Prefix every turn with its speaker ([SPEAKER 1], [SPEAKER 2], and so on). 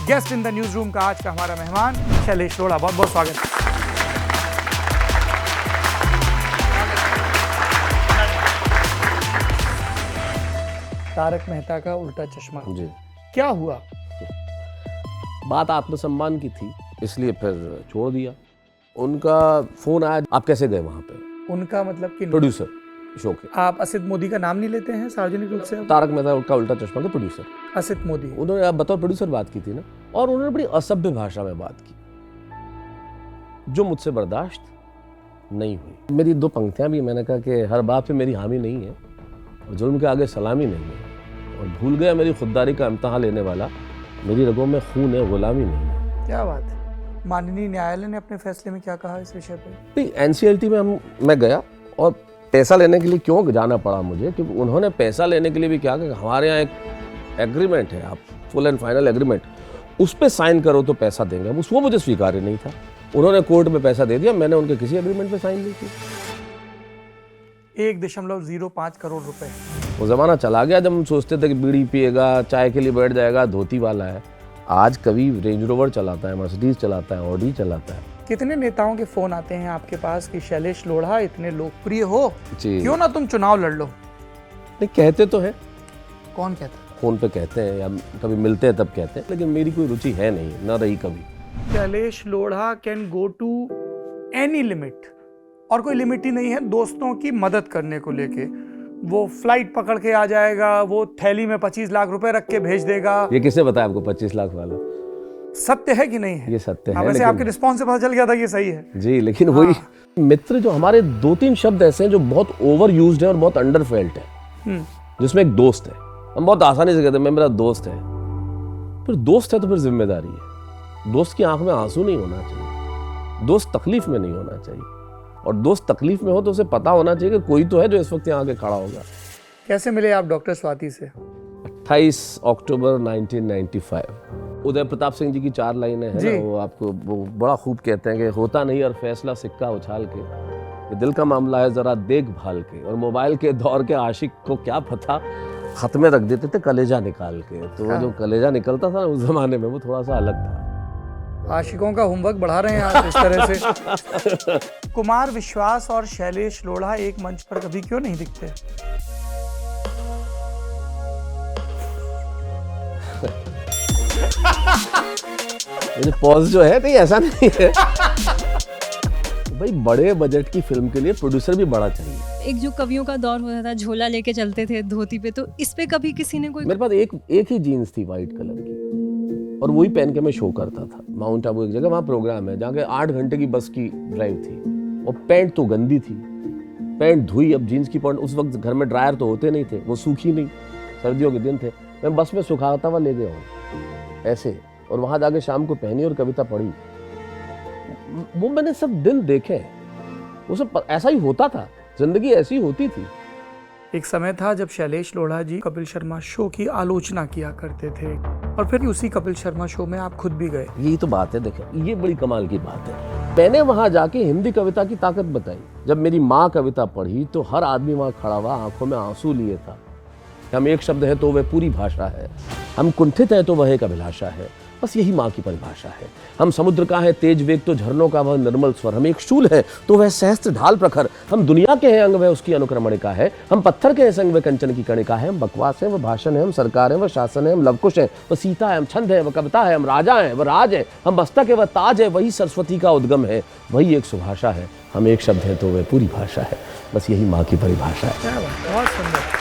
[SPEAKER 1] Guest in the news room का आज का हमारा मेहमान शैलेश लोढ़ा। बहुत बहुत स्वागत है। तारक मेहता का उल्टा चश्मा
[SPEAKER 2] जी,
[SPEAKER 1] क्या हुआ?
[SPEAKER 2] बात आत्मसम्मान की थी, इसलिए फिर छोड़ दिया। उनका फोन आया, आप कैसे गए वहां पे?
[SPEAKER 1] उनका मतलब कि
[SPEAKER 2] प्रोड्यूसर शो के।
[SPEAKER 1] आप असित मोदी का नाम नहीं लेते हैं सार्वजनिक रूप से?
[SPEAKER 2] तारक मेहता का उल्टा चश्मा के प्रोड्यूसर
[SPEAKER 1] असित मोदी,
[SPEAKER 2] उन्होंने आप बतौर प्रोड्यूसर बात की थी ना, और उन्होंने बड़ी असभ्य भाषा में बात की जो मुझसे बर्दाश्त नहीं हुई। मेरी 2 पंक्तियां भी, मैंने कहा कि हर बात पे मेरी हामी नहीं है और जुल्म के आगे सलामी नहीं है, और भूल गया मेरी खुददारी का इम्तहान लेने वाला मेरी रगों में खून है, गुलामी नहीं है।
[SPEAKER 1] क्या बात है। माननीय न्यायालय ने अपने फैसले में क्या कहा इस विषय पे?
[SPEAKER 2] एनसीएलटी में मैं गया, और पैसा लेने के लिए क्यों जाना पड़ा मुझे, क्योंकि उन्होंने पैसा लेने के लिए भी क्या कि हमारे यहाँ एक एग्रीमेंट है, आप फुल एंड फाइनल एग्रीमेंट, उस पर साइन करो तो पैसा देंगे। वो मुझे स्वीकार्य नहीं था। उन्होंने कोर्ट में पैसा दे दिया, मैंने उनके किसी एग्रीमेंट पे साइन नहीं की।
[SPEAKER 1] 1.05 करोड़ रुपए।
[SPEAKER 2] वो ज़माना चला गया जब हम सोचते थे कि बीड़ी पिएगा, चाय के लिए बैठ जाएगा, धोती वाला है। आज कभी रेंज रोवर चलाता है, मर्सिडीज चलाता है, ऑडी चलाता है।
[SPEAKER 1] कितने नेताओं के फोन आते हैं आपके पास कि शैलेश लोढ़ा इतने लोकप्रिय हो,
[SPEAKER 2] जी,
[SPEAKER 1] क्यों ना तुम चुनाव लड़ लो?
[SPEAKER 2] नहीं, कहते तो है,
[SPEAKER 1] कौन कहता है?
[SPEAKER 2] फोन पे कहते हैं या कभी मिलते हैं तब कहते हैं, लेकिन मेरी कोई रुचि है नहीं, ना रही कभी।
[SPEAKER 1] Shailesh Lodha can go to any limit, और कोई लिमिट ही नहीं है दोस्तों की मदद करने को लेके। वो फ्लाइट पकड़ के आ जाएगा, वो थैली में 25 लाख रुपए रख के भेज देगा।
[SPEAKER 2] ये किसने बताया आपको 25 लाख वाला?
[SPEAKER 1] सत्य है कि नहीं है?
[SPEAKER 2] ये सत्य है।
[SPEAKER 1] वैसे
[SPEAKER 2] लेकिन
[SPEAKER 1] आपके रिस्पॉन्स से पता चल गया था ये सही है
[SPEAKER 2] जी, लेकिन वही मित्र जो हमारे 2-3 शब्द ऐसे हैं जो बहुत ओवर यूज्ड है और बहुत अंडर फेल्ट है। जिसमें एक दोस्त है, हम बहुत आसानी से कहते हैं मेरा दोस्त है। फिर दोस्त है तो फिर जिम्मेदारी है। दोस्त की आंख में आंसू नहीं होना चाहिए, दोस्त तकलीफ में नहीं होना चाहिए, और दोस्त तकलीफ में हो तो उसे पता होना चाहिए कि कोई तो है जो इस वक्त यहाँ आके खड़ा होगा।
[SPEAKER 1] कैसे मिले आप डॉक्टर स्वाति से?
[SPEAKER 2] 28 अक्टूबर 1995। उदय प्रताप सिंह जी की 4 लाइनें हैं ना, वो आपको वो बड़ा खूब कहते हैं कि होता नहीं और फैसला सिक्का उछाल के, ये दिल का मामला है जरा देखभाल के, और मोबाइल के दौर के आशिक को क्या पता, खत में रख देते थे कलेजा निकाल के। तो वो जो कलेजा निकलता था उस जमाने में वो थोड़ा सा अलग था।
[SPEAKER 1] आशिकों का होमवर्क बढ़ा रहे हैं आप इस तरह से। कुमार विश्वास और शैलेश लोढ़ा एक मंच पर कभी क्यों नहीं दिखते?
[SPEAKER 2] ये पॉज जो है नहीं, ऐसा नहीं है भाई, बड़े बजट की फिल्म के लिए प्रोड्यूसर भी बड़ा चाहिए।
[SPEAKER 3] एक जो कवियों का दौर होता था, झोला लेके चलते थे धोती पे, तो इस पे कभी किसी ने कोई?
[SPEAKER 2] मेरे पास एक ही जीन्स थी वाइट कलर की, और वही पहन के मैं शो करता था। माउंट आबू एक जगह वहाँ प्रोग्राम है जहाँ के 8 घंटे की बस की ड्राइव थी, और पैंट तो गंदी थी। पैंट धुई, अब जीन्स की पैंट, उस वक्त घर में ड्रायर तो होते नहीं थे, वो सूखी नहीं, सर्दियों के दिन थे, मैं बस में सुखाता हुआ ले गया हूँ ऐसे, और वहाँ जाके शाम को पहनी और कविता पढ़ी। वो मैंने सब दिन देखे, वो सब ऐसा ही होता था, जिंदगी ऐसी होती थी।
[SPEAKER 1] एक समय था जब शैलेश लोढ़ा जी कपिल शर्मा शो की आलोचना किया करते थे, और फिर उसी कपिल शर्मा शो में आप खुद भी गए।
[SPEAKER 2] यही तो बात है, देखें, ये बड़ी कमाल की बात है। मैंने वहां जाके हिंदी कविता की ताकत बताई। जब मेरी माँ कविता पढ़ी तो हर आदमी वहां खड़ा हुआ आंखों में आंसू लिए था। हम एक शब्द है तो वह पूरी भाषा है, हम कुंठित है तो वह एक अभिलाषा है, बस यही माँ की परिभाषा है। हम समुद्र का है तेज वेग तो झरनों का वह निर्मल स्वर, हम एक शूल है तो वह सहस्त्र ढाल प्रखर, हम दुनिया के हैं अंग वह उसकी अनुक्रमणिका है, हम पत्थर के हैं संग वह कंचन की कणिका है, हम बकवास है वह भाषण है, हम सरकार है वह शासन है, हम लवकुश है वह सीता है, हम छंद है वह कविता है, हम राजा है वह राज है, हम मस्तक है वह ताज है, वही सरस्वती का उद्गम है, वही एक सुभाषा है, हम एक शब्द है तो वह पूरी भाषा है, बस यही माँ की परिभाषा है।
[SPEAKER 1] बहुत सुंदर।